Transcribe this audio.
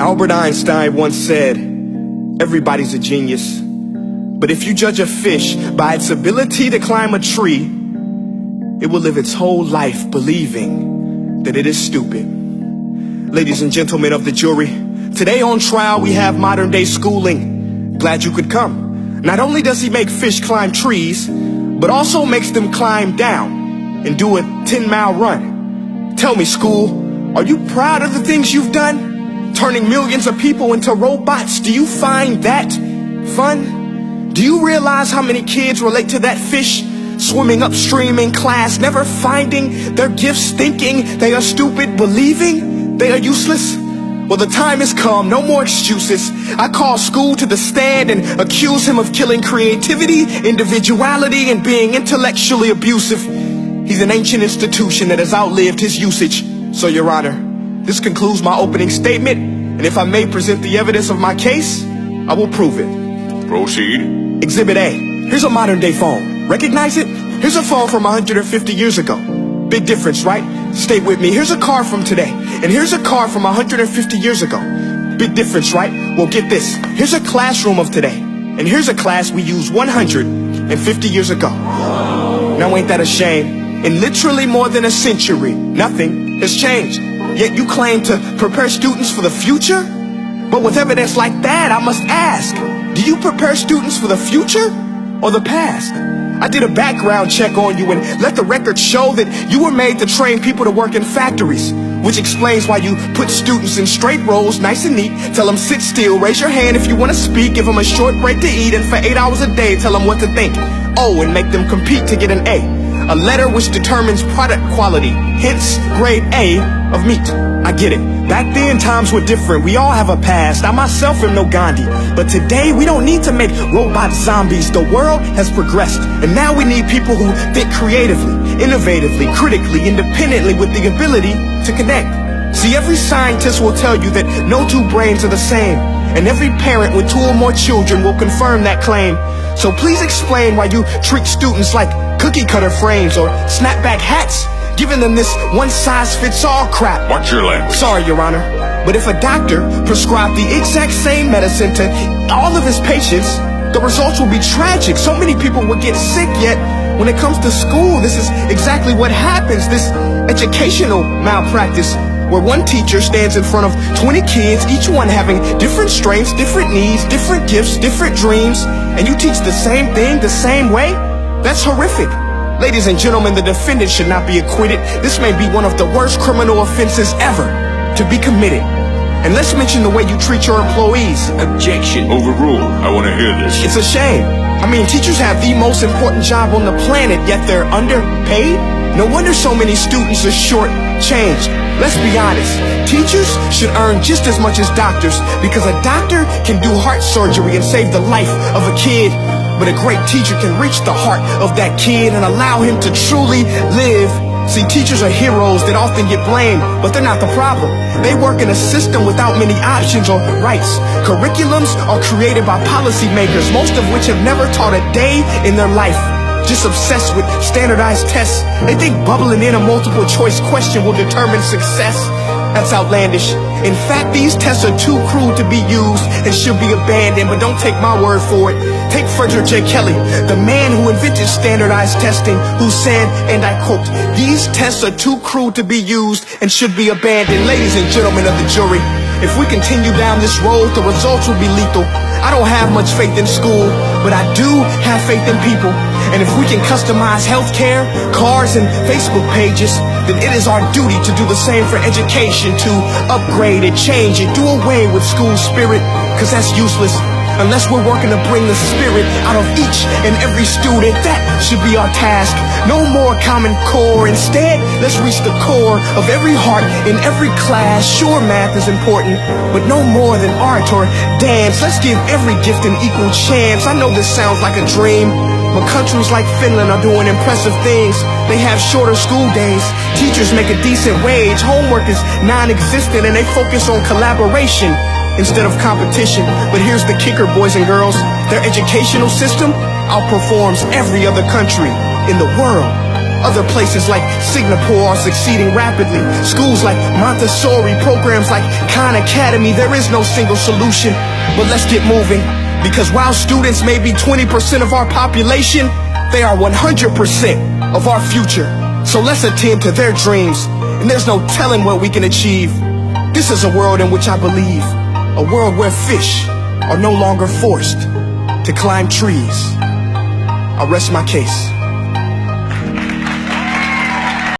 Albert Einstein once said, everybody's a genius, but if you judge a fish by its ability to climb a tree, it will live its whole life believing that it is stupid. Ladies and gentlemen of the jury, today on trial we have modern day schooling. Glad you could come. Not only does he make fish climb trees, but also makes them climb down and do a 10-mile run. Tell me, school, are you proud of the things you've done? Turning millions of people into robots, do you find that fun? Do you realize how many kids relate to that fish swimming upstream in class, never finding their gifts, thinking they are stupid, believing they are useless? Well, the time has come, no more excuses. I call school to the stand and accuse him of killing creativity, individuality, and being intellectually abusive. He's an ancient institution that has outlived his usage. So, Your Honor, this concludes my opening statement, and if I may present the evidence of my case, I will prove it. Proceed. Exhibit A. Here's a modern day phone. Recognize it? Here's a phone from 150 years ago. Big difference, right? Stay with me. Here's a car from today, and here's a car from 150 years ago. Big difference, right? Well, get this. Here's a classroom of today, and here's a class we used 150 years ago. Now ain't that a shame? In literally more than a century, nothing has changed. Yet you claim to prepare students for the future? But with evidence like that, I must ask, do you prepare students for the future or the past? I did a background check on you and let the record show that you were made to train people to work in factories, which explains why you put students in straight rows, nice and neat, tell them sit still, raise your hand if you want to speak, give them a short break to eat, and for 8 hours a day tell them what to think. Oh, and make them compete to get an A letter which determines product quality, hence grade A of meat. I get it. Back then, times were different. We all have a past. I myself am no Gandhi. But today, we don't need to make robot zombies. The world has progressed. And now we need people who think creatively, innovatively, critically, independently, with the ability to connect. See, every scientist will tell you that no two brains are the same. And every parent with 2 or more children will confirm that claim. So please explain why you treat students like cookie cutter frames or snapback hats, giving them this one-size-fits-all crap. Watch your language. Sorry, Your Honor, but if a doctor prescribed the exact same medicine to all of his patients, the results will be tragic. So many people will get sick, yet when it comes to school, this is exactly what happens. This educational malpractice, where one teacher stands in front of 20 kids, each one having different strengths, different needs, different gifts, different dreams, and you teach the same thing the same way? That's horrific. Ladies and gentlemen, the defendant should not be acquitted. This may be one of the worst criminal offenses ever to be committed. And let's mention the way you treat your employees. Objection. Overruled. I want to hear this. It's a shame. I mean, teachers have the most important job on the planet, yet they're underpaid? No wonder so many students are short-changed. Let's be honest, teachers should earn just as much as doctors, because a doctor can do heart surgery and save the life of a kid, but a great teacher can reach the heart of that kid and allow him to truly live. See, teachers are heroes that often get blamed, but they're not the problem. They work in a system without many options or rights. Curriculums are created by policymakers, most of which have never taught a day in their life. Just obsessed with standardized tests. They think bubbling in a multiple choice question will determine success. That's outlandish. In fact, these tests are too cruel to be used and should be abandoned, but don't take my word for it. Take Frederick J. Kelly, the man who invented standardized testing, who said, and I quote, "These tests are too cruel to be used and should be abandoned." Ladies and gentlemen of the jury, if we continue down this road, the results will be lethal. I don't have much faith in school, but I do have faith in people. And if we can customize healthcare, cars, and Facebook pages, then it is our duty to do the same for education, to upgrade it, change it, do away with school spirit, because that's useless. Unless we're working to bring the spirit out of each and every student, that should be our task. No more Common Core. Instead, let's reach the core of every heart in every class. Sure, math is important, but no more than art or dance. Let's give every gift an equal chance. I know this sounds like a dream, but countries like Finland are doing impressive things. They have shorter school days. Teachers make a decent wage. Homework is non-existent, and they focus on collaboration instead of competition. But here's the kicker, boys and girls. Their educational system outperforms every other country in the world. Other places like Singapore are succeeding rapidly. Schools like Montessori, programs like Khan Academy. There is no single solution, but let's get moving. Because while students may be 20% of our population, they are 100% of our future. So let's attend to their dreams, and there's no telling what we can achieve. This is a world in which I believe, a world where fish are no longer forced to climb trees. I rest my case.